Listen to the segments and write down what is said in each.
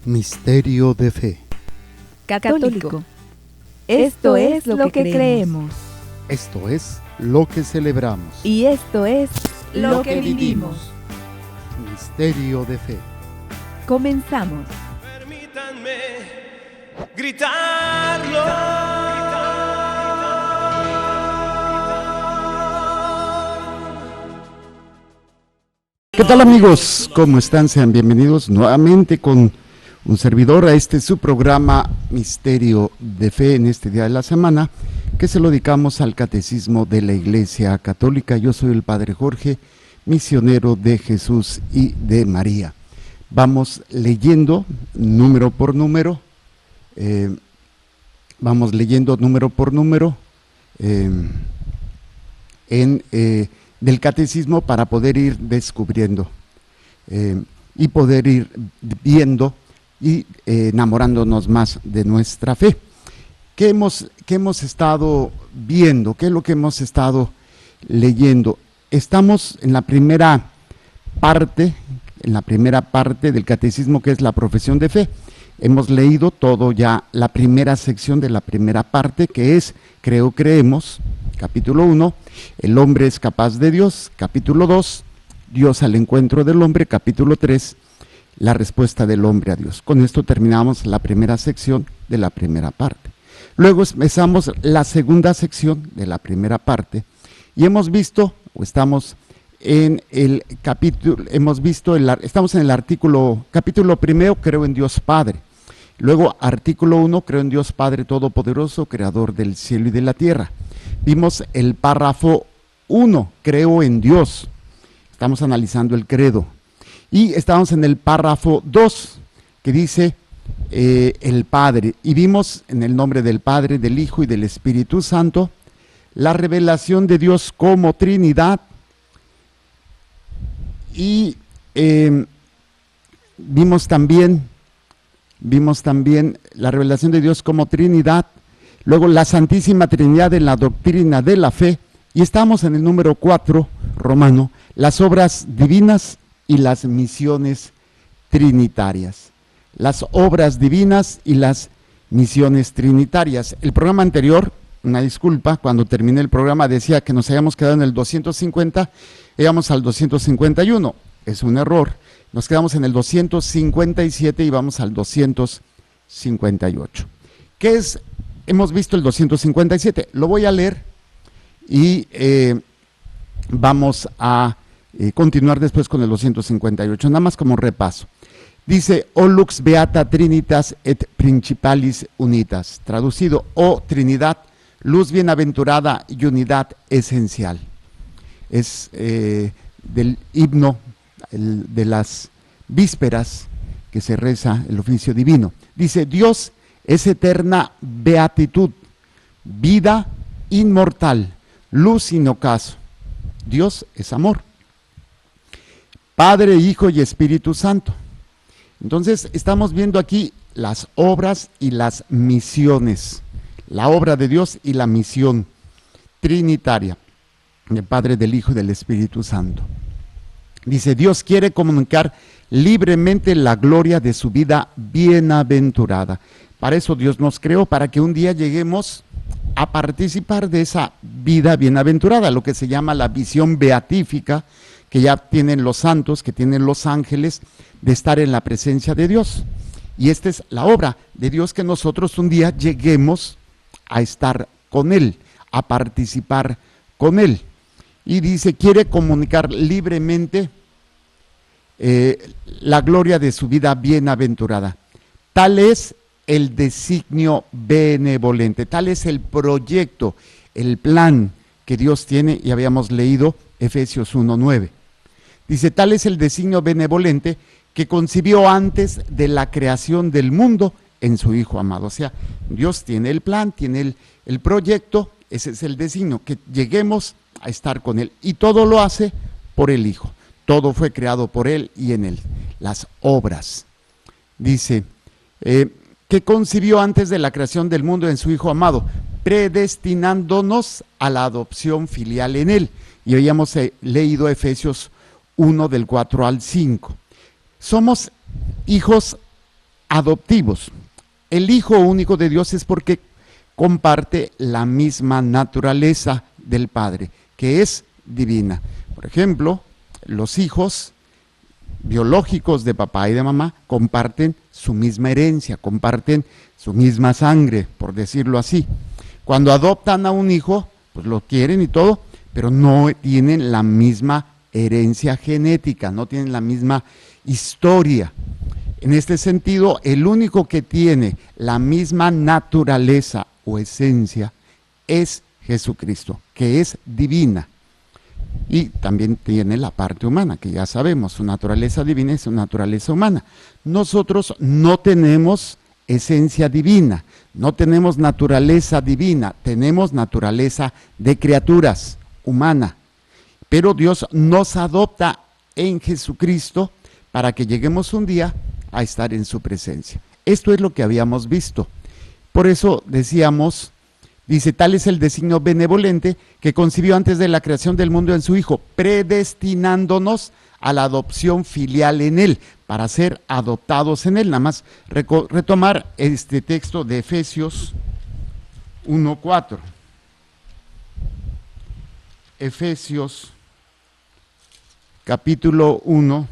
Misterio de fe. Católico. Esto es lo que creemos. Esto es lo que celebramos. Y esto es lo que vivimos. Misterio de fe. Comenzamos. Permítanme gritarlo. ¿Qué tal, amigos? ¿Cómo están? Sean bienvenidos nuevamente con un servidor a su programa Misterio de Fe en este día de la semana, que se lo dedicamos al Catecismo de la Iglesia Católica. Yo soy el Padre Jorge, misionero de Jesús y de María. Vamos leyendo número por número, del Catecismo para poder ir descubriendo y poder ir viendo y enamorándonos más de nuestra fe. ¿Qué hemos estado viendo? ¿Qué es lo que hemos estado leyendo? Estamos en la primera parte del Catecismo, que es la profesión de fe. Hemos leído todo ya, la primera sección de la primera parte, que es Creo, creemos, capítulo 1, el hombre es capaz de Dios, capítulo 2, Dios al encuentro del hombre, capítulo 3, la respuesta del hombre a Dios. Con esto terminamos la primera sección de la primera parte. Luego empezamos la segunda sección de la primera parte y estamos en el capítulo primero, creo en Dios Padre. Luego, artículo 1, creo en Dios Padre Todopoderoso, Creador del cielo y de la tierra. Vimos el párrafo 1, creo en Dios. Estamos analizando el credo. Y estamos en el párrafo 2, que dice el Padre. Y vimos en el nombre del Padre, del Hijo y del Espíritu Santo, la revelación de Dios como Trinidad. Y vimos también la revelación de Dios como Trinidad, luego la Santísima Trinidad en la doctrina de la fe, y estamos en el número 4, romano, las obras divinas y las misiones trinitarias. Las obras divinas y las misiones trinitarias. El programa anterior, una disculpa, cuando terminé el programa decía que nos habíamos quedado en el 250, íbamos al 251, es un error. Nos quedamos en el 257 y vamos al 258. ¿Qué es? Hemos visto el 257. Lo voy a leer y vamos a continuar después con el 258, nada más como repaso. Dice, o lux beata trinitas et principalis unitas. Traducido, o Trinidad, luz bienaventurada y unidad esencial. Es del himno de las vísperas que se reza el oficio divino. Dice, Dios es eterna beatitud, vida inmortal, luz sin ocaso. Dios es amor. Padre, Hijo y Espíritu Santo. Entonces estamos viendo aquí las obras y las misiones, la obra de Dios y la misión trinitaria del Padre, del Hijo y del Espíritu Santo. Dice, Dios quiere comunicar libremente la gloria de su vida bienaventurada. Para eso Dios nos creó, para que un día lleguemos a participar de esa vida bienaventurada, lo que se llama la visión beatífica, que ya tienen los santos, que tienen los ángeles, de estar en la presencia de Dios. Y esta es la obra de Dios, que nosotros un día lleguemos a estar con Él, a participar con Él. Y dice, quiere comunicar libremente la gloria de su vida bienaventurada. Tal es el designio benevolente, tal es el proyecto, el plan que Dios tiene, y habíamos leído Efesios 1:9. Dice, tal es el designio benevolente que concibió antes de la creación del mundo en su Hijo amado. O sea, Dios tiene el plan, tiene el proyecto, ese es el designio, que lleguemos a estar con Él, y todo lo hace por el Hijo. Todo fue creado por Él y en Él. Las obras. Dice, que concibió antes de la creación del mundo en su Hijo amado, predestinándonos a la adopción filial en Él. Y habíamos leído Efesios 1 del 4 al 5. Somos hijos adoptivos. El Hijo único de Dios es porque comparte la misma naturaleza del Padre, que es divina. Por ejemplo, los hijos biológicos de papá y de mamá comparten su misma herencia, comparten su misma sangre, por decirlo así. Cuando adoptan a un hijo, pues lo quieren y todo, pero no tienen la misma herencia genética, no tienen la misma historia. En este sentido, el único que tiene la misma naturaleza o esencia es Jesucristo, que es divina. Y también tiene la parte humana, que ya sabemos, su naturaleza divina es su naturaleza humana. Nosotros no tenemos esencia divina, no tenemos naturaleza divina, tenemos naturaleza de criaturas humana. Pero Dios nos adopta en Jesucristo para que lleguemos un día a estar en su presencia. Esto es lo que habíamos visto. Por eso decíamos, dice, tal es el designio benevolente que concibió antes de la creación del mundo en su Hijo, predestinándonos a la adopción filial en Él, para ser adoptados en Él. Nada más retomar este texto de Efesios 1:4. Efesios capítulo 1,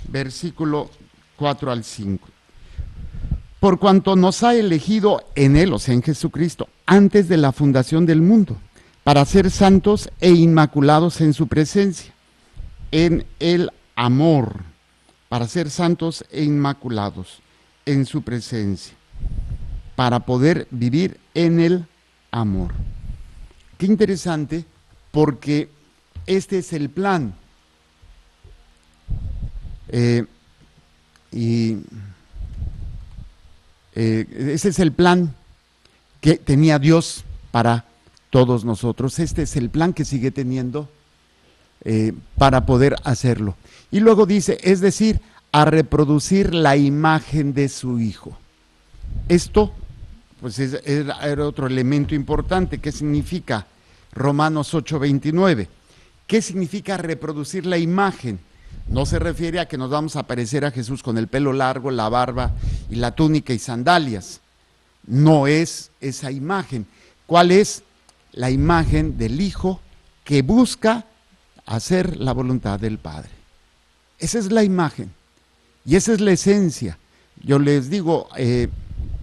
versículo 4 al 5. Por cuanto nos ha elegido en Él, o sea, en Jesucristo, antes de la fundación del mundo, para ser santos e inmaculados en su presencia, en el amor, para ser santos e inmaculados en su presencia, para poder vivir en el amor. Qué interesante, porque este es el plan. Ese es el plan que tenía Dios para todos nosotros. Este es el plan que sigue teniendo para poder hacerlo. Y luego dice, es decir, a reproducir la imagen de su Hijo. Esto, pues, era otro elemento importante. ¿Qué significa Romanos 8:29? ¿Qué significa reproducir la imagen? No se refiere a que nos vamos a parecer a Jesús con el pelo largo, la barba y la túnica y sandalias. No es esa imagen. ¿Cuál es? La imagen del Hijo que busca hacer la voluntad del Padre. Esa es la imagen y esa es la esencia. Yo les digo, ¿qué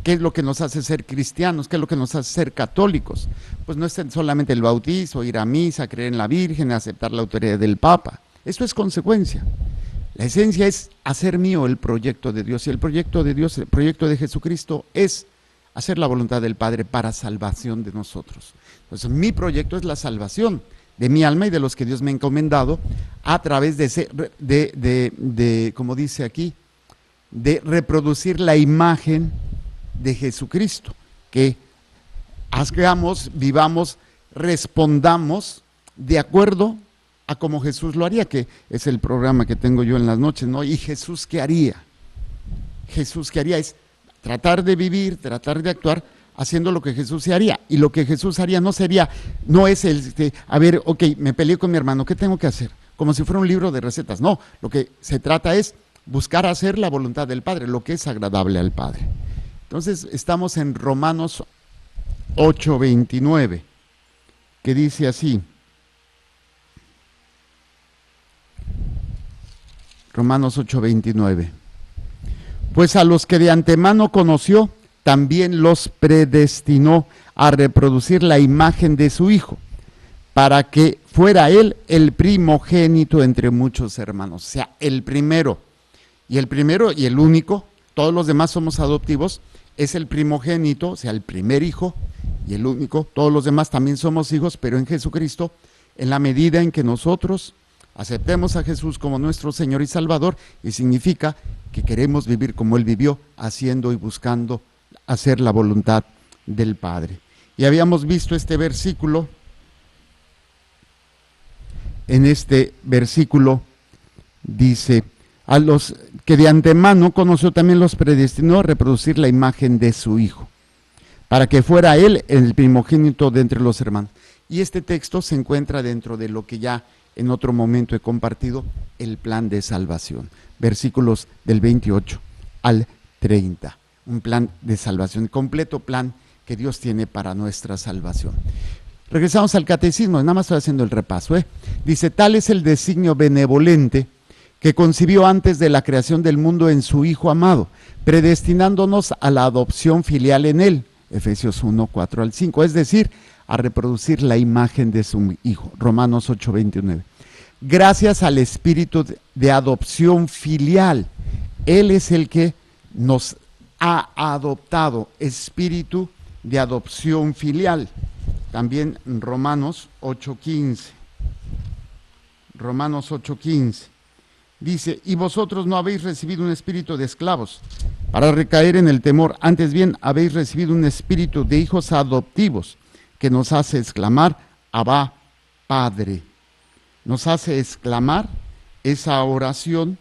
es lo que nos hace ser cristianos? ¿Qué es lo que nos hace ser católicos? Pues no es solamente el bautizo, ir a misa, creer en la Virgen, aceptar la autoridad del Papa. Esto es consecuencia. La esencia es hacer mío el proyecto de Dios, y el proyecto de Dios, el proyecto de Jesucristo es hacer la voluntad del Padre para salvación de nosotros. Entonces, mi proyecto es la salvación de mi alma y de los que Dios me ha encomendado a través de como dice aquí, de reproducir la imagen de Jesucristo, que hagamos, vivamos, respondamos de acuerdo a como Jesús lo haría, que es el programa que tengo yo en las noches, ¿no? Y Jesús, ¿qué haría? Jesús, ¿qué haría? Es tratar de vivir, tratar de actuar haciendo lo que Jesús se haría. Y lo que Jesús haría no es a ver, ok, me peleé con mi hermano, ¿qué tengo que hacer? Como si fuera un libro de recetas. No, lo que se trata es buscar hacer la voluntad del Padre, lo que es agradable al Padre. Entonces, estamos en Romanos 8:29, que dice así. Romanos 8:29. Pues a los que de antemano conoció, también los predestinó a reproducir la imagen de su Hijo, para que fuera Él el primogénito entre muchos hermanos. O sea, el primero y el único, todos los demás somos adoptivos, es el primogénito, o sea, el primer hijo y el único. Todos los demás también somos hijos, pero en Jesucristo, en la medida en que nosotros aceptemos a Jesús como nuestro Señor y Salvador, y significa que queremos vivir como Él vivió, haciendo y buscando hacer la voluntad del Padre. Y habíamos visto este versículo. En este versículo dice, a los que de antemano conoció también los predestinó a reproducir la imagen de su Hijo, para que fuera Él el primogénito de entre los hermanos. Y este texto se encuentra dentro de lo que ya en otro momento he compartido, el plan de salvación. Versículos del 28 al 30. Un plan de salvación, completo plan que Dios tiene para nuestra salvación. Regresamos al catecismo, nada más estoy haciendo el repaso. Dice, tal es el designio benevolente que concibió antes de la creación del mundo en su Hijo amado, predestinándonos a la adopción filial en él, Efesios 1, 4 al 5, es decir, a reproducir la imagen de su Hijo, Romanos 8, 29. Gracias al espíritu de adopción filial, Él es el que nos ha adoptado, espíritu de adopción filial. También Romanos 8:15. Romanos 8:15. Dice, y vosotros no habéis recibido un espíritu de esclavos para recaer en el temor, antes bien habéis recibido un espíritu de hijos adoptivos que nos hace exclamar, Abba, Padre. Nos hace exclamar esa oración,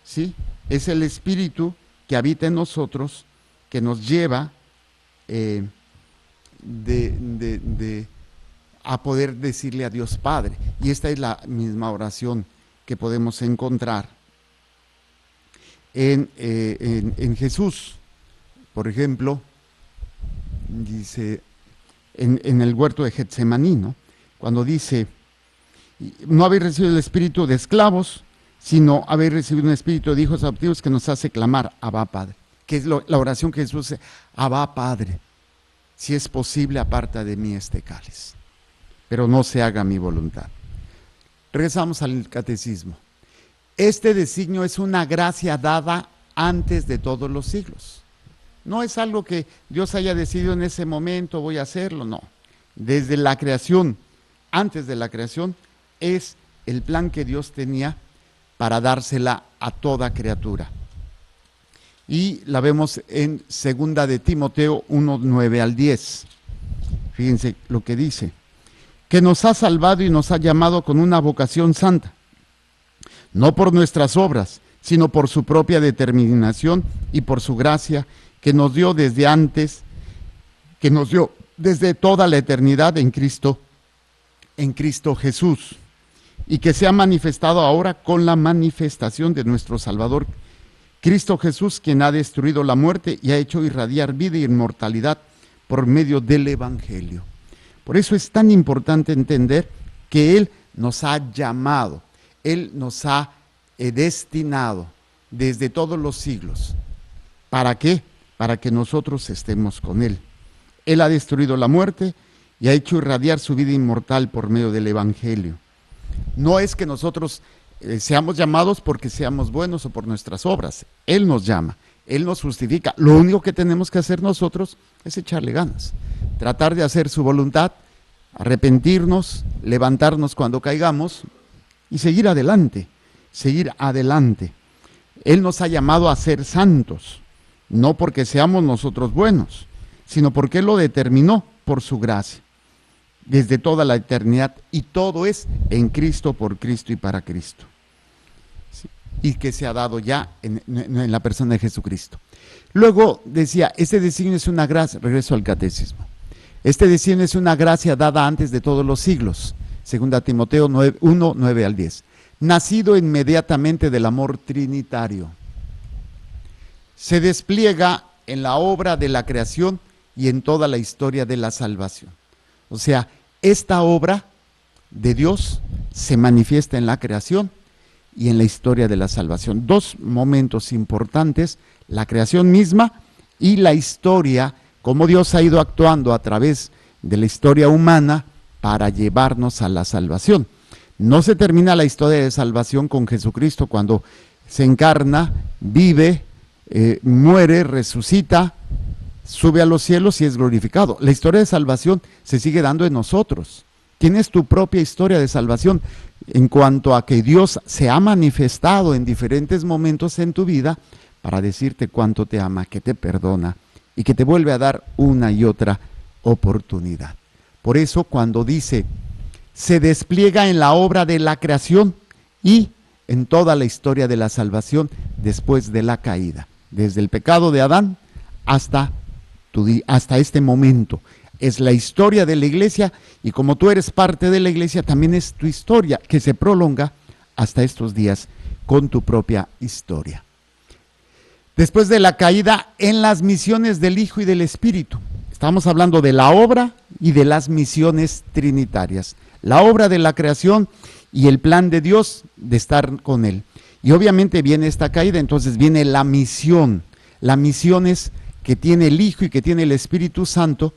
¿sí? Es el espíritu que habita en nosotros, que nos lleva a poder decirle a Dios Padre. Y esta es la misma oración que podemos encontrar en Jesús. Por ejemplo, dice en el huerto de Getsemaní, ¿no? Cuando dice, no habéis recibido el espíritu de esclavos, sino habéis recibido un espíritu de hijos adoptivos que nos hace clamar, Abba Padre. Que es la oración que Jesús hace, Abba Padre, si es posible, aparta de mí este cáliz, pero no se haga mi voluntad. Regresamos al catecismo. Este designio es una gracia dada antes de todos los siglos. No es algo que Dios haya decidido en ese momento, voy a hacerlo, no. Desde la creación, antes de la creación, es el plan que Dios tenía para dársela a toda criatura. Y la vemos en 2 de Timoteo 1, 9 al 10. Fíjense lo que dice. Que nos ha salvado y nos ha llamado con una vocación santa, no por nuestras obras, sino por su propia determinación y por su gracia, que nos dio desde antes, que nos dio desde toda la eternidad en Cristo Jesús, y que se ha manifestado ahora con la manifestación de nuestro Salvador, Cristo Jesús, quien ha destruido la muerte y ha hecho irradiar vida e inmortalidad por medio del Evangelio. Por eso es tan importante entender que Él nos ha llamado, Él nos ha destinado desde todos los siglos. ¿Para qué? Para que nosotros estemos con Él. Él ha destruido la muerte y ha hecho irradiar su vida inmortal por medio del Evangelio. No es que nosotros seamos llamados porque seamos buenos o por nuestras obras. Él nos llama, Él nos justifica. Lo único que tenemos que hacer nosotros es echarle ganas, tratar de hacer su voluntad, arrepentirnos, levantarnos cuando caigamos y seguir adelante, seguir adelante. Él nos ha llamado a ser santos, no porque seamos nosotros buenos, sino porque Él lo determinó por su gracia, desde toda la eternidad, y todo es en Cristo, por Cristo y para Cristo. Sí, y que se ha dado ya en la persona de Jesucristo. Luego decía, este designio es una gracia, regreso al catecismo, este designio es una gracia dada antes de todos los siglos, 2 Timoteo 1, 9 al 10, nacido inmediatamente del amor trinitario. Se despliega en la obra de la creación y en toda la historia de la salvación. O sea, esta obra de Dios se manifiesta en la creación y en la historia de la salvación. Dos momentos importantes, la creación misma y la historia, cómo Dios ha ido actuando a través de la historia humana para llevarnos a la salvación. No se termina la historia de salvación con Jesucristo cuando se encarna, vive, muere, resucita, sube a los cielos y es glorificado. La historia de salvación se sigue dando en nosotros. Tienes tu propia historia de salvación en cuanto a que Dios se ha manifestado en diferentes momentos en tu vida para decirte cuánto te ama, que te perdona y que te vuelve a dar una y otra oportunidad. Por eso cuando dice, se despliega en la obra de la creación y en toda la historia de la salvación después de la caída, desde el pecado de Adán hasta este momento. Es la historia de la iglesia y como tú eres parte de la iglesia, también es tu historia que se prolonga hasta estos días con tu propia historia. Después de la caída, en las misiones del Hijo y del Espíritu. Estamos hablando de la obra y de las misiones trinitarias. La obra de la creación y el plan de Dios de estar con Él. Y obviamente viene esta caída, entonces viene la misión. La misión es que tiene el Hijo y que tiene el Espíritu Santo,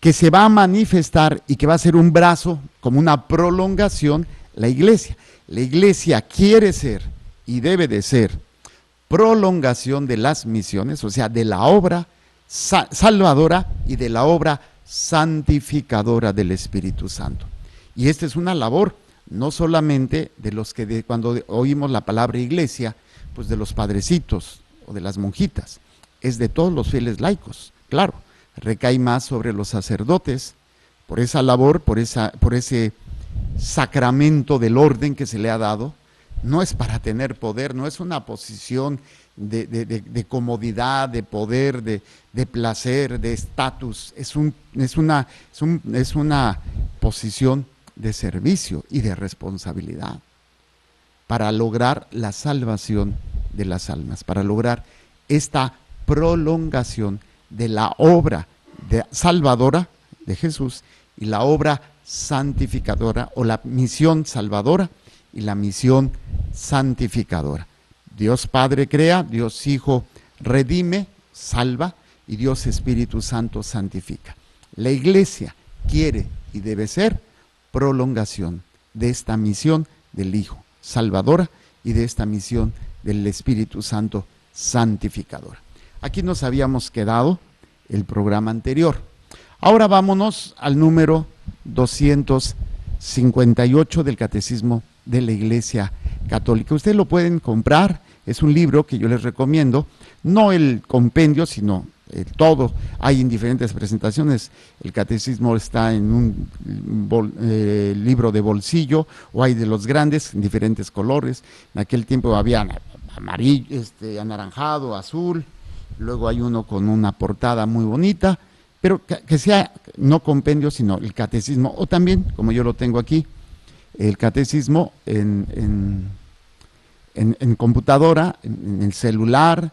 que se va a manifestar y que va a ser un brazo, como una prolongación, la iglesia. La iglesia quiere ser y debe de ser prolongación de las misiones, o sea, de la obra salvadora y de la obra santificadora del Espíritu Santo. Y esta es una labor no solamente de los que cuando oímos la palabra iglesia, pues de los padrecitos o de las monjitas, es de todos los fieles laicos, claro, recae más sobre los sacerdotes por esa labor, por ese sacramento del orden que se le ha dado. No es para tener poder, no es una posición de comodidad, de poder, de placer, de estatus, es una posición de servicio y de responsabilidad para lograr la salvación de las almas, para lograr esta prolongación de la obra salvadora de Jesús y la obra santificadora, o la misión salvadora y la misión santificadora. Dios Padre crea, Dios Hijo redime, salva, y Dios Espíritu Santo santifica. La iglesia quiere y debe ser prolongación de esta misión del Hijo salvadora y de esta misión del Espíritu Santo santificadora. Aquí nos habíamos quedado el programa anterior. Ahora vámonos al número 258 del Catecismo de la Iglesia Católica. Ustedes lo pueden comprar, es un libro que yo les recomiendo, no el compendio, sino todo. Hay en diferentes presentaciones. El catecismo está en un libro de bolsillo, o hay de los grandes en diferentes colores. En aquel tiempo había amarillo, anaranjado, azul. Luego hay uno con una portada muy bonita, pero que sea no compendio, sino el catecismo, o también, como yo lo tengo aquí, el catecismo en computadora, en el celular.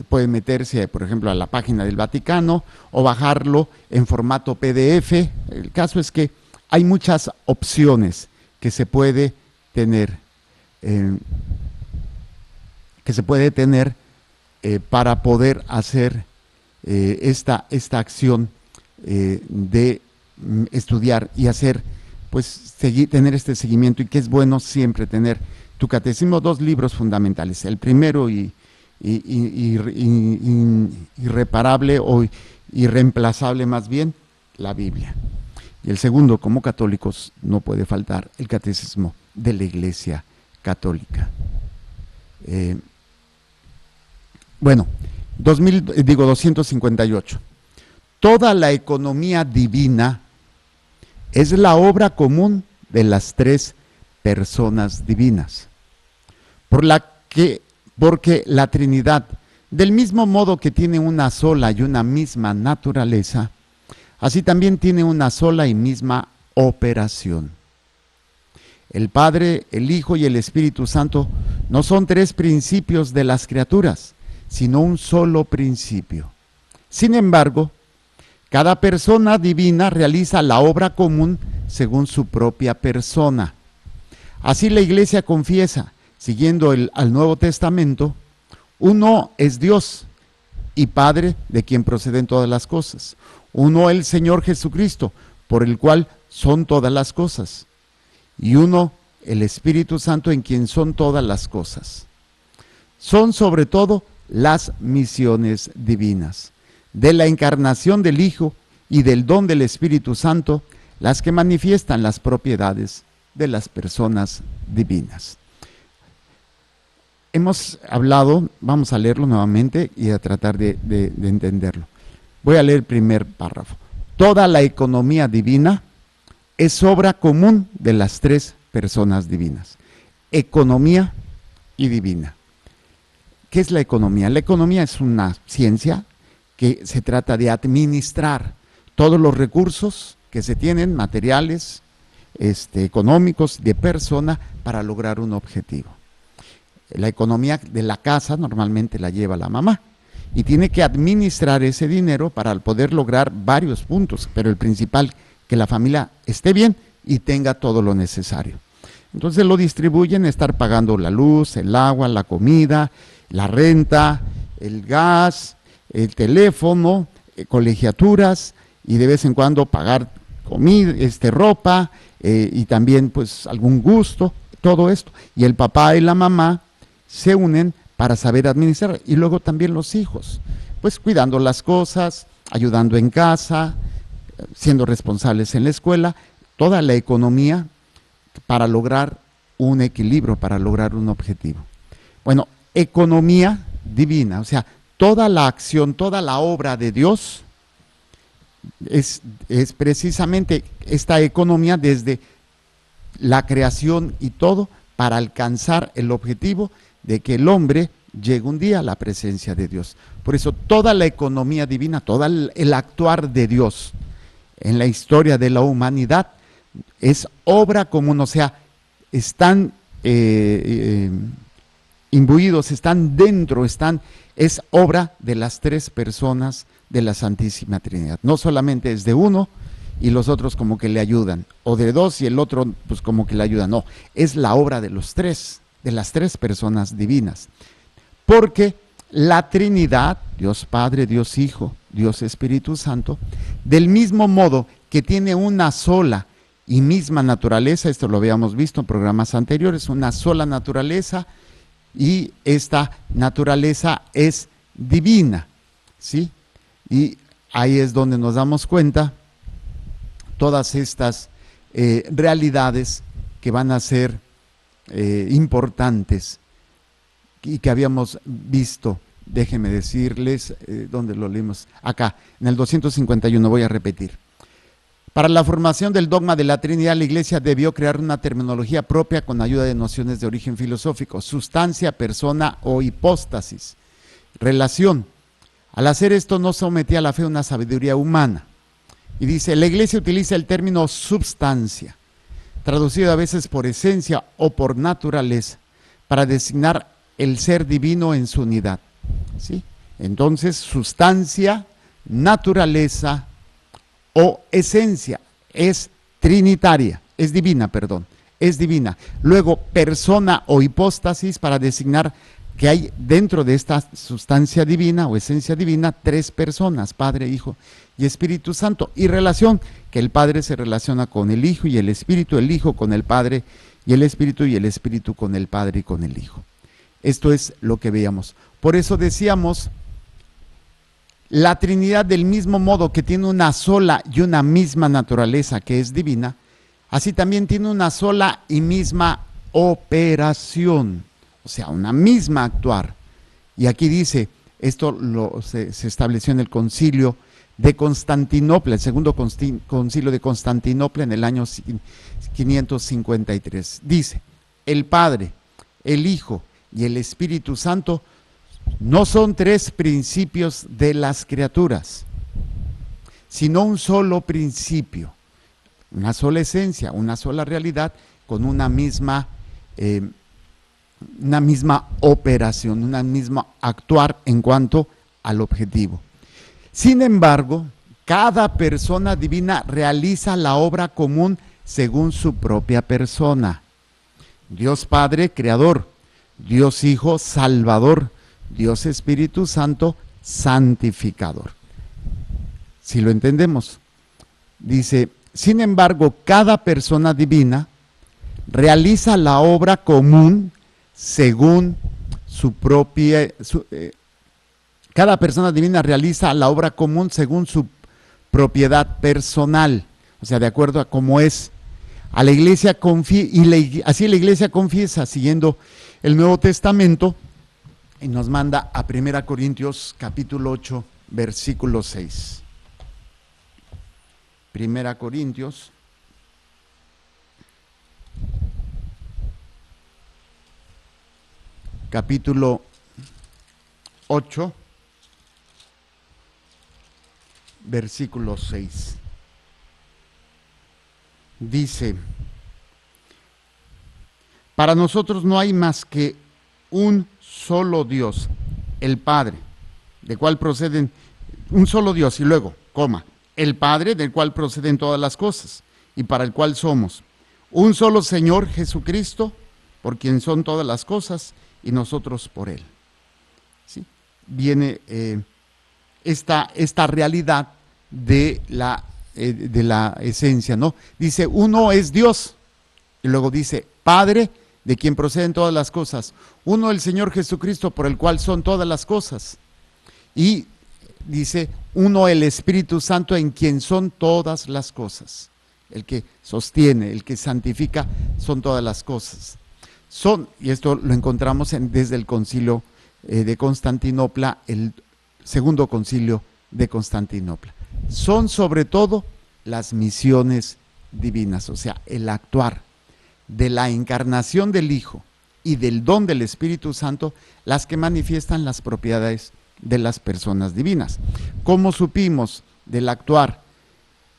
Puede meterse, por ejemplo, a la página del Vaticano o bajarlo en formato PDF. El caso es que hay muchas opciones que se puede tener, para poder hacer esta acción de estudiar y hacer, pues, tener este seguimiento, y que es bueno siempre tener tu catecismo, 2 libros fundamentales. El primero irreparable o irreemplazable, más bien, la Biblia. Y el segundo, como católicos, no puede faltar el Catecismo de la Iglesia Católica. 258. Toda la economía divina es la obra común de las 3 personas divinas, porque la Trinidad, del mismo modo que tiene una sola y una misma naturaleza, así también tiene una sola y misma operación. El Padre, el Hijo y el Espíritu Santo no son 3 principios de las criaturas, sino un solo principio. Sin embargo, cada persona divina realiza la obra común según su propia persona. Así la Iglesia confiesa, siguiendo al Nuevo Testamento: uno es Dios y Padre, de quien proceden todas las cosas. Uno el Señor Jesucristo, por el cual son todas las cosas. Y uno el Espíritu Santo, en quien son todas las cosas. Son sobre todo las misiones divinas, de la encarnación del Hijo y del don del Espíritu Santo, las que manifiestan las propiedades de las personas divinas. Hemos hablado, vamos a leerlo nuevamente y a tratar de entenderlo. Voy a leer el primer párrafo. Toda la economía divina es obra común de las 3 personas divinas. Economía y divina. ¿Qué es la economía? La economía es una ciencia que se trata de administrar todos los recursos que se tienen, materiales, económicos, de persona, para lograr un objetivo. La economía de la casa normalmente la lleva la mamá y tiene que administrar ese dinero para poder lograr varios puntos, pero el principal, que la familia esté bien y tenga todo lo necesario. Entonces lo distribuyen, estar pagando la luz, el agua, la comida, la renta, el gas, el teléfono, colegiaturas, y de vez en cuando pagar comida, ropa, y también pues algún gusto, todo esto. Y el papá y la mamá se unen para saber administrar, y luego también los hijos, pues cuidando las cosas, ayudando en casa, siendo responsables en la escuela, toda la economía para lograr un equilibrio, para lograr un objetivo. Bueno, economía divina, o sea, toda la acción, toda la obra de Dios es precisamente esta economía desde la creación y todo para alcanzar el objetivo de que el hombre llegue un día a la presencia de Dios. Por eso toda la economía divina, todo el actuar de Dios en la historia de la humanidad es obra común, o sea, están imbuidos, están dentro, es obra de las tres personas de la Santísima Trinidad. No solamente es de uno y los otros como que le ayudan, o de dos y el otro pues como que le ayuda, no, es la obra de los tres, de las tres personas divinas. Porque la Trinidad, Dios Padre, Dios Hijo, Dios Espíritu Santo, del mismo modo que tiene una sola y misma naturaleza, esto lo habíamos visto en programas anteriores, una sola naturaleza, y esta naturaleza es divina, ¿sí? Y ahí es donde nos damos cuenta todas estas realidades que van a ser importantes y que habíamos visto. Déjenme decirles, ¿dónde lo leímos? Acá, en el 251, voy a repetir. Para la formación del dogma de la Trinidad, la Iglesia debió crear una terminología propia con ayuda de nociones de origen filosófico: sustancia, persona o hipóstasis, relación. Al hacer esto no sometía a la fe a una sabiduría humana. Y dice, la Iglesia utiliza el término substancia, traducido a veces por esencia o por naturaleza, para designar el ser divino en su unidad, ¿sí? Entonces, sustancia, naturaleza o esencia es trinitaria, es divina, perdón, es divina. Luego, persona o hipóstasis para designar que hay dentro de esta sustancia divina o esencia divina tres personas, Padre, Hijo y Espíritu Santo. Y relación, que el Padre se relaciona con el Hijo y el Hijo con el Padre y el Espíritu con el Padre y con el Hijo. Esto es lo que veíamos. Por eso decíamos, la Trinidad, del mismo modo que tiene una sola y una misma naturaleza que es divina, así también tiene una sola y misma operación, o sea, una misma actuar. Y aquí dice, esto se estableció en el concilio de Constantinopla, el segundo concilio de Constantinopla en el año 553. Dice, el Padre, el Hijo y el Espíritu Santo no son tres principios de las criaturas, sino un solo principio, una sola esencia, una sola realidad, con una misma operación, una misma actuar en cuanto al objetivo. Sin embargo, cada persona divina realiza la obra común según su propia persona. Dios Padre, Creador; Dios Hijo, Salvador; Dios Espíritu Santo, santificador. Si lo entendemos, dice, sin embargo, cada persona divina realiza la obra común según su propia, cada persona divina realiza la obra común según su propiedad personal, o sea, de acuerdo a cómo es. A la Iglesia así la Iglesia confiesa, siguiendo el Nuevo Testamento, y nos manda a 1 Corintios capítulo 8, versículo 6. 1 Corintios capítulo 8, versículo 6. Dice, para nosotros no hay más que un solo Dios, el Padre, del cual proceden, un solo Dios, y luego, coma, el Padre del cual proceden todas las cosas, y para el cual somos. Un solo Señor Jesucristo, por quien son todas las cosas, y nosotros por Él. ¿Sí? Viene esta realidad de la esencia, ¿no? Dice, uno es Dios, y luego dice, Padre, de quien proceden todas las cosas. Uno, el Señor Jesucristo, por el cual son todas las cosas. Y dice, uno, el Espíritu Santo, en quien son todas las cosas. El que sostiene, el que santifica, son todas las cosas. Y esto lo encontramos desde el concilio de Constantinopla, el segundo concilio de Constantinopla. Son sobre todo las misiones divinas, o sea, el actuar de la encarnación del Hijo y del don del Espíritu Santo, las que manifiestan las propiedades de las personas divinas. ¿Cómo supimos del actuar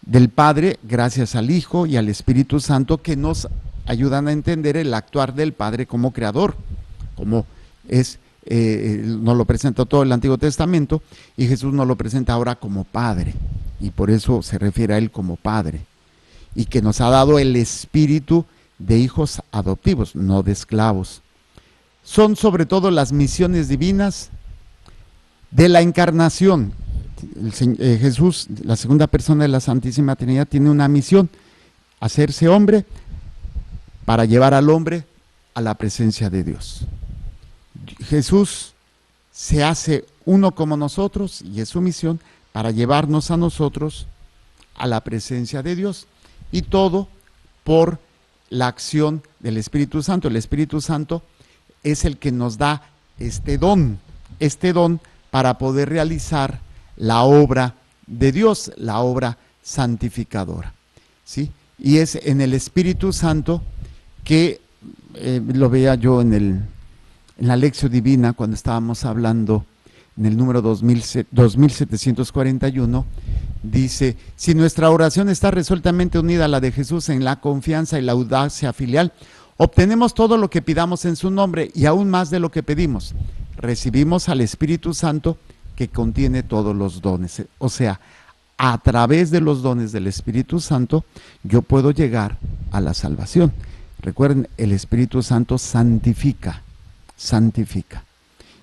del Padre? Gracias al Hijo y al Espíritu Santo, que nos ayudan a entender el actuar del Padre como creador, como nos lo presenta todo el Antiguo Testamento, y Jesús nos lo presenta ahora como Padre, y por eso se refiere a Él como Padre, y que nos ha dado el espíritu de hijos adoptivos, no de esclavos. Son sobre todo las misiones divinas de la encarnación. Jesús, la segunda persona de la Santísima Trinidad, tiene una misión: hacerse hombre para llevar al hombre a la presencia de Dios. Jesús se hace uno como nosotros, y es su misión para llevarnos a nosotros a la presencia de Dios, y todo por la acción del Espíritu Santo. El Espíritu Santo es el que nos da este don para poder realizar la obra de Dios, la obra santificadora, ¿sí? Y es en el Espíritu Santo que, lo veía yo en la Lección Divina, cuando estábamos hablando en el número 2741, dice, si nuestra oración está resueltamente unida a la de Jesús en la confianza y la audacia filial, obtenemos todo lo que pidamos en su nombre, y aún más de lo que pedimos. Recibimos al Espíritu Santo, que contiene todos los dones. O sea, a través de los dones del Espíritu Santo, yo puedo llegar a la salvación. Recuerden, el Espíritu Santo santifica.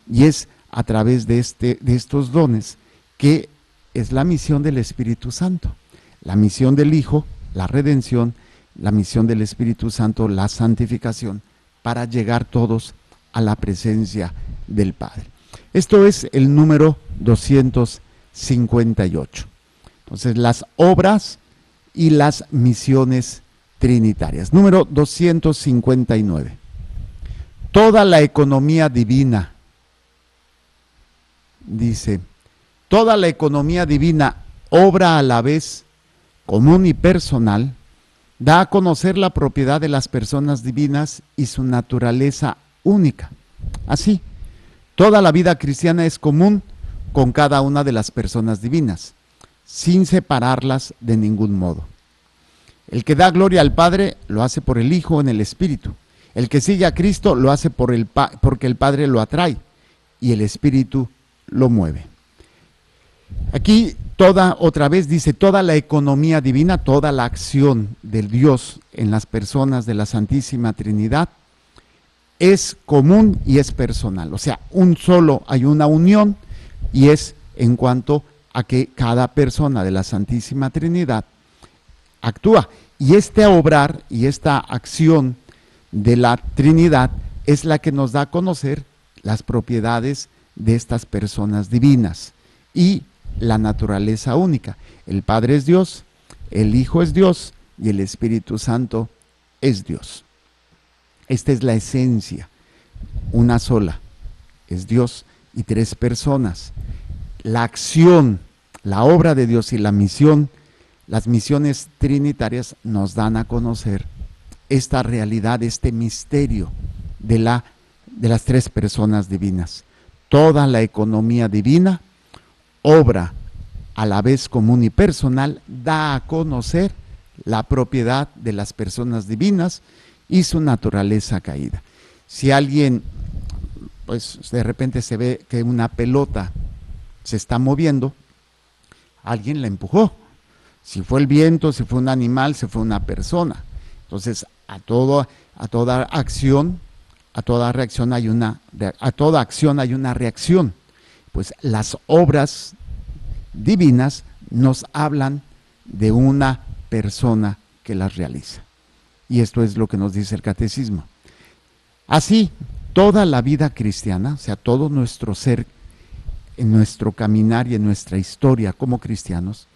Y es a través de estos dones que es la misión del Espíritu Santo. La misión del Hijo, la redención; la misión del Espíritu Santo, la santificación, para llegar todos a la presencia del Padre. Esto es el número 258. Entonces, las obras y las misiones trinitarias. Número 259. Toda la economía divina, dice, toda la economía divina obra a la vez común y personal, da a conocer la propiedad de las personas divinas y su naturaleza única. Así, toda la vida cristiana es común con cada una de las personas divinas, sin separarlas de ningún modo. El que da gloria al Padre lo hace por el Hijo en el Espíritu. El que sigue a Cristo lo hace porque el Padre lo atrae y el Espíritu lo mueve. Aquí otra vez dice, toda la economía divina, toda la acción del Dios en las personas de la Santísima Trinidad es común y es personal. O sea, hay una unión, y es en cuanto a que cada persona de la Santísima Trinidad actúa. Y este obrar y esta acción de la Trinidad es la que nos da a conocer las propiedades de estas personas divinas y la naturaleza única. El Padre es Dios, el Hijo es Dios y el Espíritu Santo es Dios. Esta es la esencia, una sola, es Dios y tres personas. La acción, la obra de Dios y la misión, las misiones trinitarias nos dan a conocer esta realidad, este misterio de las tres personas divinas. Toda la economía divina obra a la vez común y personal, da a conocer la propiedad de las personas divinas y su naturaleza caída. Si alguien pues de repente se ve que una pelota se está moviendo, alguien la empujó. Si fue el viento, si fue un animal, si fue una persona. Entonces, a toda acción hay una reacción. Pues las obras divinas nos hablan de una persona que las realiza. Y esto es lo que nos dice el catecismo. Así, toda la vida cristiana, o sea, todo nuestro ser, en nuestro caminar y en nuestra historia como cristianos,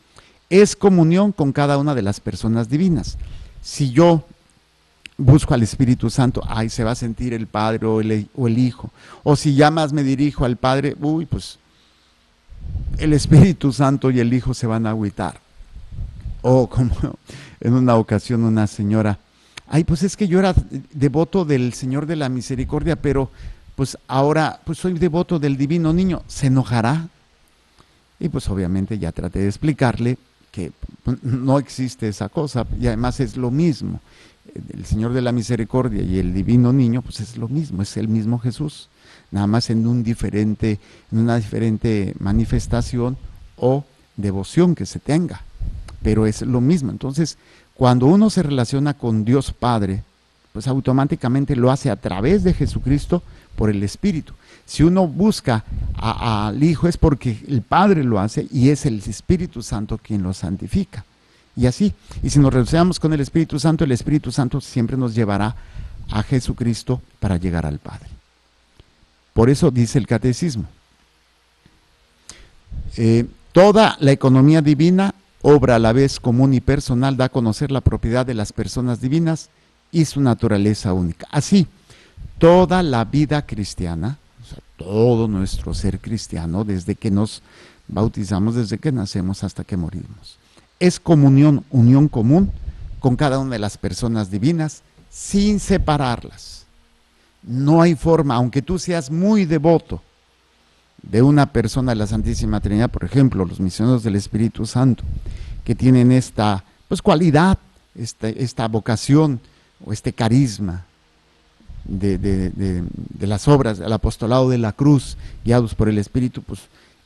es comunión con cada una de las personas divinas. Si yo busco al Espíritu Santo, ay, se va a sentir el Padre o el Hijo. O si ya más me dirijo al Padre, pues el Espíritu Santo y el Hijo se van a agüitar. O como en una ocasión una señora, ay, pues es que yo era devoto del Señor de la Misericordia, pero pues ahora pues soy devoto del Divino Niño, ¿se enojará? Y pues obviamente ya traté de explicarle que no existe esa cosa, y además es lo mismo. El Señor de la Misericordia y el Divino Niño, pues es lo mismo, es el mismo Jesús, nada más en una diferente manifestación o devoción que se tenga, pero es lo mismo. Entonces, cuando uno se relaciona con Dios Padre, pues automáticamente lo hace a través de Jesucristo por el Espíritu. Si uno busca al Hijo es porque el Padre lo hace y es el Espíritu Santo quien lo santifica. Y así, y si nos relacionamos con el Espíritu Santo siempre nos llevará a Jesucristo para llegar al Padre. Por eso dice el catecismo, toda la economía divina, obra a la vez común y personal, da a conocer la propiedad de las personas divinas y su naturaleza única. Así, toda la vida cristiana, o sea, todo nuestro ser cristiano, desde que nos bautizamos, desde que nacemos hasta que morimos, es unión común con cada una de las personas divinas, sin separarlas. No hay forma, aunque tú seas muy devoto de una persona de la Santísima Trinidad, por ejemplo, los misioneros del Espíritu Santo, que tienen esta cualidad, esta vocación o este carisma de las obras, del apostolado de la cruz, guiados por el Espíritu, pues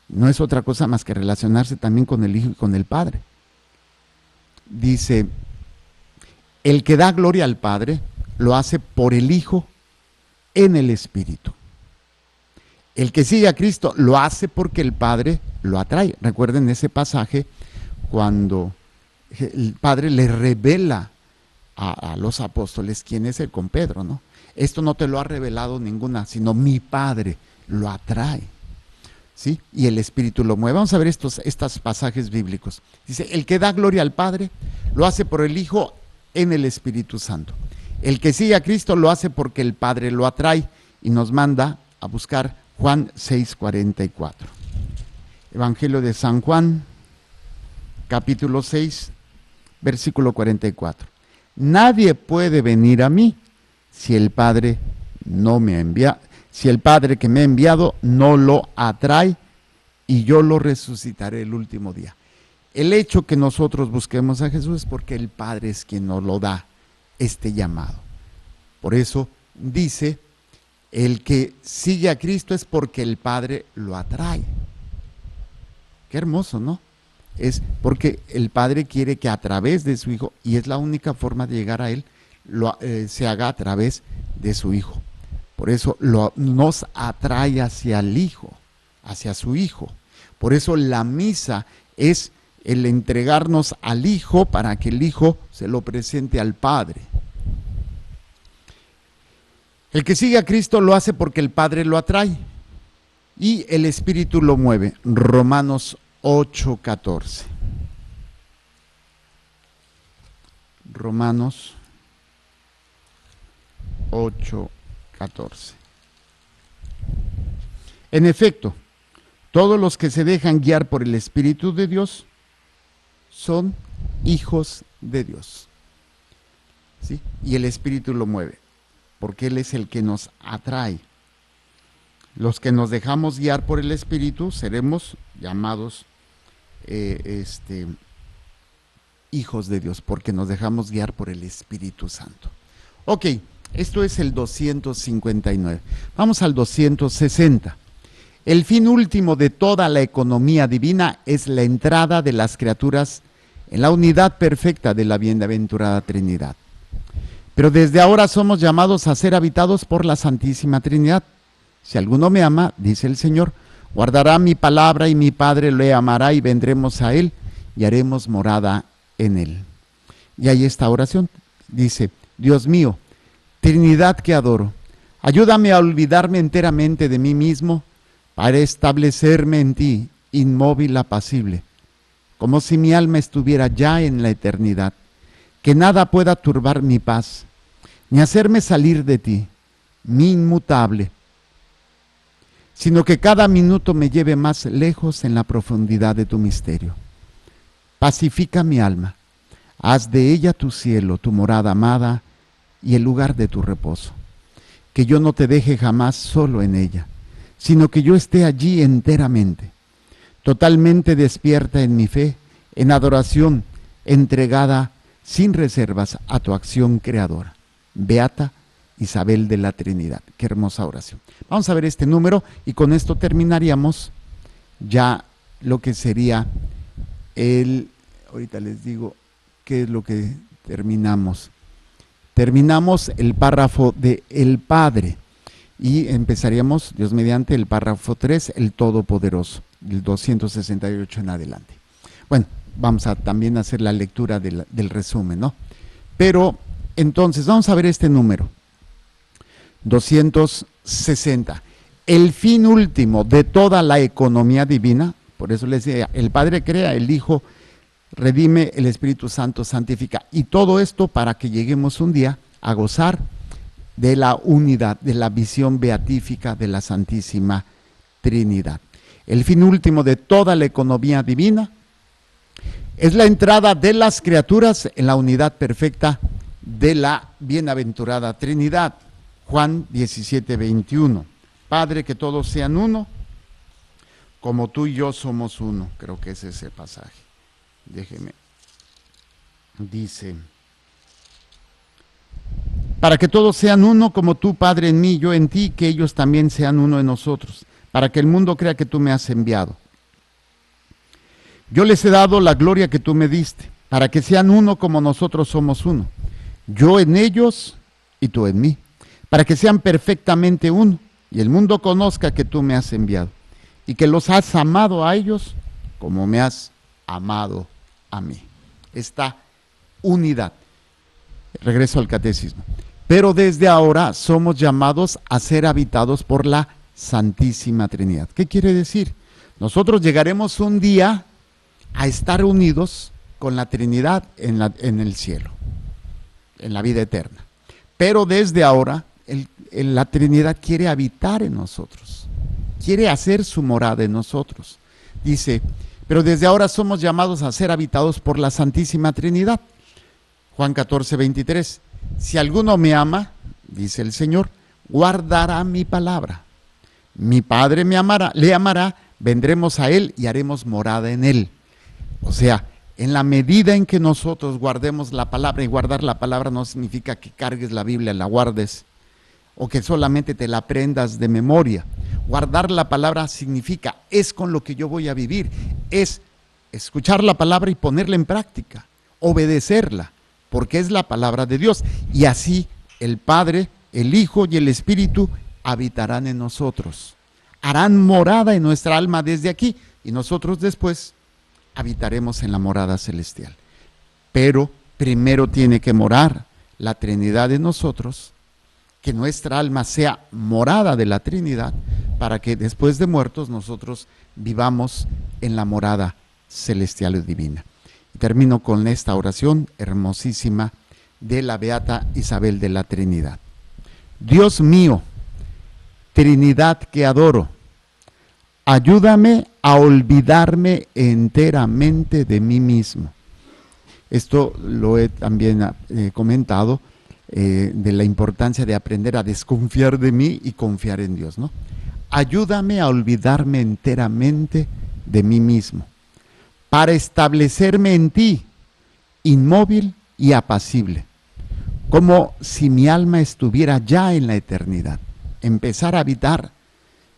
no es otra cosa más que relacionarse también con el Hijo y con el Padre. Dice, el que da gloria al Padre lo hace por el Hijo en el Espíritu. El que sigue a Cristo lo hace porque el Padre lo atrae. Recuerden ese pasaje cuando el Padre le revela a los apóstoles quién es él con Pedro, ¿no? Esto no te lo ha revelado ninguna, sino mi Padre lo atrae, ¿sí? Y el Espíritu lo mueve. Vamos a ver estos pasajes bíblicos. Dice, el que da gloria al Padre lo hace por el Hijo en el Espíritu Santo. El que sigue a Cristo lo hace porque el Padre lo atrae, y nos manda a buscar Juan 6:44. Evangelio de San Juan, capítulo 6, versículo 44. Nadie puede venir a mí si el Padre no me envía, si el Padre que me ha enviado no lo atrae, y yo lo resucitaré el último día. El hecho que nosotros busquemos a Jesús es porque el Padre es quien nos lo da, este llamado. Por eso dice, el que sigue a Cristo es porque el Padre lo atrae. Qué hermoso, ¿no? Es porque el Padre quiere que a través de su Hijo, y es la única forma de llegar a Él, se haga a través de su Hijo. Por eso nos atrae hacia el Hijo, hacia su Hijo. Por eso la misa es el entregarnos al Hijo para que el Hijo se lo presente al Padre. El que sigue a Cristo lo hace porque el Padre lo atrae y el Espíritu lo mueve. Romanos 8:14. Romanos 8:14. En efecto, todos los que se dejan guiar por el Espíritu de Dios son hijos de Dios. ¿Sí? Y el Espíritu lo mueve, porque Él es el que nos atrae. Los que nos dejamos guiar por el Espíritu seremos llamados hijos de Dios, porque nos dejamos guiar por el Espíritu Santo. Ok, Esto es el 259. Vamos al 260. El fin último de toda la economía divina es la entrada de las criaturas en la unidad perfecta de la bienaventurada Trinidad. Pero desde ahora somos llamados a ser habitados por la Santísima Trinidad. Si alguno me ama, dice el Señor, guardará mi palabra y mi Padre le amará y vendremos a él y haremos morada en él. Y ahí esta oración dice: Dios mío, Trinidad que adoro, ayúdame a olvidarme enteramente de mí mismo para establecerme en ti, inmóvil, apacible, como si mi alma estuviera ya en la eternidad, que nada pueda turbar mi paz, ni hacerme salir de ti, mi inmutable, sino que cada minuto me lleve más lejos en la profundidad de tu misterio. Pacifica mi alma, haz de ella tu cielo, tu morada amada y el lugar de tu reposo. Que yo no te deje jamás solo en ella, sino que yo esté allí enteramente, totalmente despierta en mi fe, en adoración, entregada sin reservas a tu acción creadora. Beata Isabel de la Trinidad. Qué hermosa oración. Vamos a ver este número y con esto terminaríamos ya lo que sería ahorita les digo qué es lo que terminamos. Terminamos el párrafo de el Padre y empezaríamos, Dios mediante, el párrafo 3, el Todopoderoso, el 268 en adelante. Bueno, vamos a también hacer la lectura del resumen, ¿no? Pero entonces vamos a ver este número, 260. El fin último de toda la economía divina, por eso les decía, el Padre crea, el Hijo redime, el Espíritu Santo santifica. Y todo esto para que lleguemos un día a gozar de la unidad, de la visión beatífica de la Santísima Trinidad. El fin último de toda la economía divina es la entrada de las criaturas en la unidad perfecta de la bienaventurada Trinidad. Juan 17:21. Padre, que todos sean uno, como tú y yo somos uno. Creo que es ese pasaje. Déjeme. Dice: para que todos sean uno, como tú, Padre, en mí, yo en ti, que ellos también sean uno en nosotros, para que el mundo crea que tú me has enviado. Yo les he dado la gloria que tú me diste, para que sean uno como nosotros somos uno. Yo en ellos y tú en mí, para que sean perfectamente uno, y el mundo conozca que tú me has enviado, y que los has amado a ellos como me has amado a mí. Esta unidad. Regreso al catecismo. Pero desde ahora somos llamados a ser habitados por la Santísima Trinidad. ¿Qué quiere decir? Nosotros llegaremos un día a estar unidos con la Trinidad en el cielo, en la vida eterna. Pero desde ahora la Trinidad quiere habitar en nosotros, quiere hacer su morada en nosotros. Dice: pero desde ahora somos llamados a ser habitados por la Santísima Trinidad. Juan 14:23. Si alguno me ama, dice el Señor, guardará mi palabra. Mi Padre le amará, vendremos a él y haremos morada en él. O sea, en la medida en que nosotros guardemos la palabra, y guardar la palabra no significa que cargues la Biblia, la guardes, o que solamente te la aprendas de memoria. Guardar la palabra significa, es con lo que yo voy a vivir, es escuchar la palabra y ponerla en práctica, obedecerla, porque es la palabra de Dios. Y así el Padre, el Hijo y el Espíritu habitarán en nosotros, harán morada en nuestra alma desde aquí, y nosotros después habitaremos en la morada celestial. Pero primero tiene que morar la Trinidad en nosotros, que nuestra alma sea morada de la Trinidad, para que después de muertos nosotros vivamos en la morada celestial y divina. Y termino con esta oración hermosísima de la Beata Isabel de la Trinidad. Dios mío, Trinidad que adoro, ayúdame a olvidarme enteramente de mí mismo. Esto lo he también comentado, de la importancia de aprender a desconfiar de mí y confiar en Dios, ¿no? Ayúdame a olvidarme enteramente de mí mismo, para establecerme en ti, inmóvil y apacible, como si mi alma estuviera ya en la eternidad. Empezar a habitar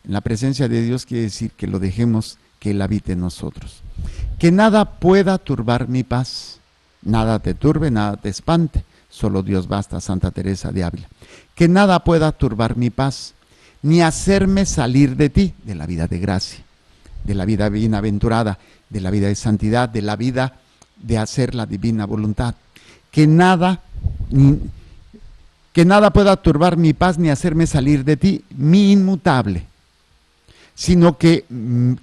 en la presencia de Dios quiere decir que lo dejemos que Él habite en nosotros. Que nada pueda turbar mi paz, nada te turbe, nada te espante, solo Dios basta, Santa Teresa de Ávila. Que nada pueda turbar mi paz, ni hacerme salir de ti, de la vida de gracia, de la vida bienaventurada, de la vida de santidad, de la vida de hacer la divina voluntad. Que nada pueda turbar mi paz ni hacerme salir de ti, mi inmutable, sino que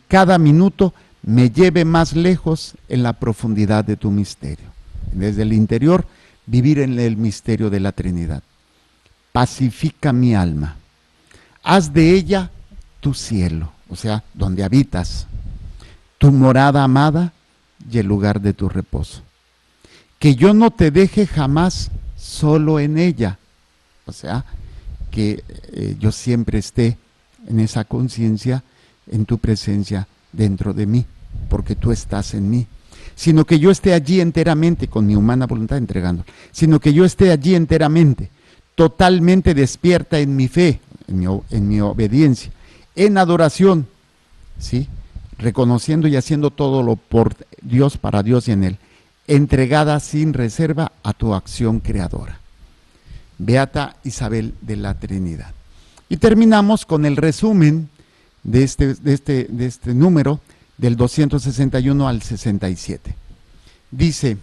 cada minuto me lleve más lejos en la profundidad de tu misterio. Desde el interior, vivir en el misterio de la Trinidad. Pacifica mi alma. Haz de ella tu cielo, o sea, donde habitas, tu morada amada y el lugar de tu reposo. Que yo no te deje jamás solo en ella, o sea, que yo siempre esté en esa conciencia, en tu presencia dentro de mí, porque tú estás en mí, sino que yo esté allí enteramente con mi humana voluntad entregando, sino que yo esté allí enteramente, totalmente despierta en mi fe, en mi obediencia, en adoración, ¿sí? Reconociendo y haciendo todo lo por Dios, para Dios y en Él, entregada sin reserva a tu acción creadora. Beata Isabel de la Trinidad. Y terminamos con el resumen de este número, del 261 al 67. Dice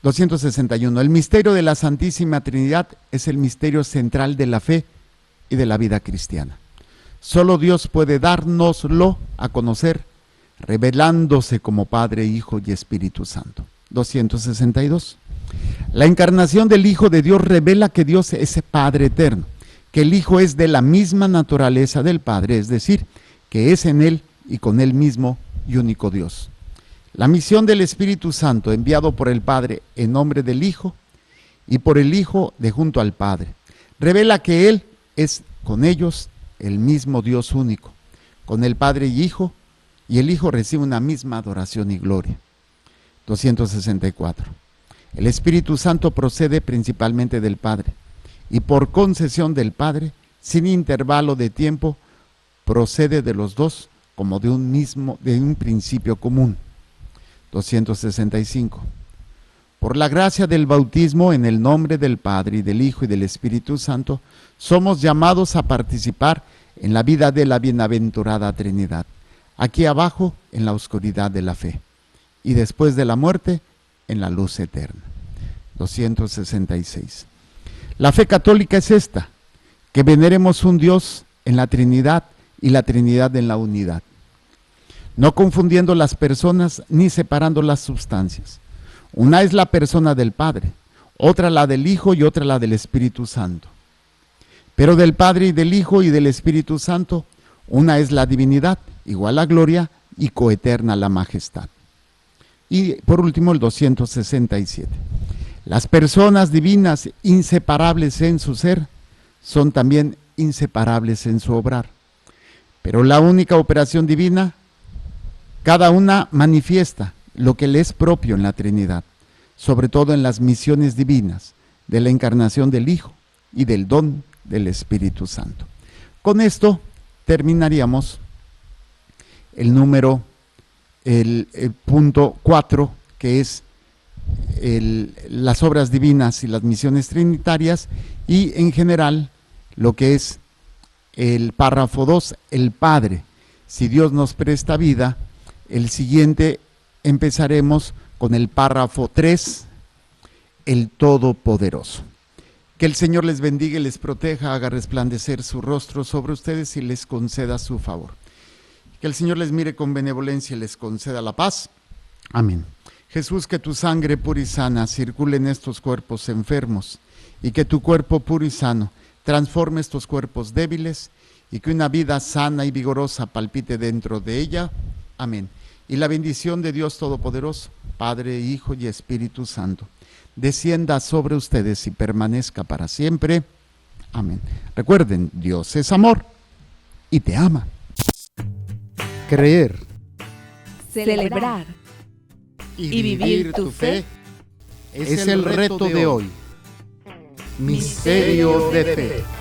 261, el misterio de la Santísima Trinidad es el misterio central de la fe y de la vida cristiana. Solo Dios puede dárnoslo a conocer, revelándose como Padre, Hijo y Espíritu Santo. 262. La encarnación del Hijo de Dios revela que Dios es Padre eterno, que el Hijo es de la misma naturaleza del Padre, es decir, que es en Él y con Él mismo y único Dios. La misión del Espíritu Santo, enviado por el Padre en nombre del Hijo y por el Hijo de junto al Padre, revela que Él es con ellos el mismo Dios único, con el Padre y Hijo, y el Hijo recibe una misma adoración y gloria. 264. El Espíritu Santo procede principalmente del Padre, y por concesión del Padre, sin intervalo de tiempo, procede de los dos como de un principio común. 265. Por la gracia del bautismo en el nombre del Padre y del Hijo y del Espíritu Santo, somos llamados a participar en la vida de la bienaventurada Trinidad, aquí abajo en la oscuridad de la fe, y después de la muerte en la luz eterna. 266. La fe católica es esta, que veneremos un Dios en la Trinidad y la Trinidad en la unidad, no confundiendo las personas ni separando las sustancias. Una es la persona del Padre, otra la del Hijo y otra la del Espíritu Santo. Pero del Padre y del Hijo y del Espíritu Santo, una es la divinidad, igual a gloria y coeterna la majestad. Y por último el 267. Las personas divinas inseparables en su ser son también inseparables en su obrar. Pero la única operación divina, cada una manifiesta lo que le es propio en la Trinidad, sobre todo en las misiones divinas de la encarnación del Hijo y del don del Espíritu Santo. Con esto terminaríamos el número, el punto 4, que es las obras divinas y las misiones trinitarias, y en general lo que es el párrafo 2, el Padre. Si Dios nos presta vida, el siguiente empezaremos con el párrafo 3, el Todopoderoso. Que el Señor les bendiga y les proteja, haga resplandecer su rostro sobre ustedes y les conceda su favor. Que el Señor les mire con benevolencia y les conceda la paz. Amén. Jesús, que tu sangre pura y sana circule en estos cuerpos enfermos, y que tu cuerpo puro y sano transforme estos cuerpos débiles, y que una vida sana y vigorosa palpite dentro de ella. Amén. Y la bendición de Dios Todopoderoso, Padre, Hijo y Espíritu Santo, descienda sobre ustedes y permanezca para siempre. Amén. Recuerden, Dios es amor y te ama. Creer, celebrar y vivir tu fe es el reto de hoy. Misterio de Fe.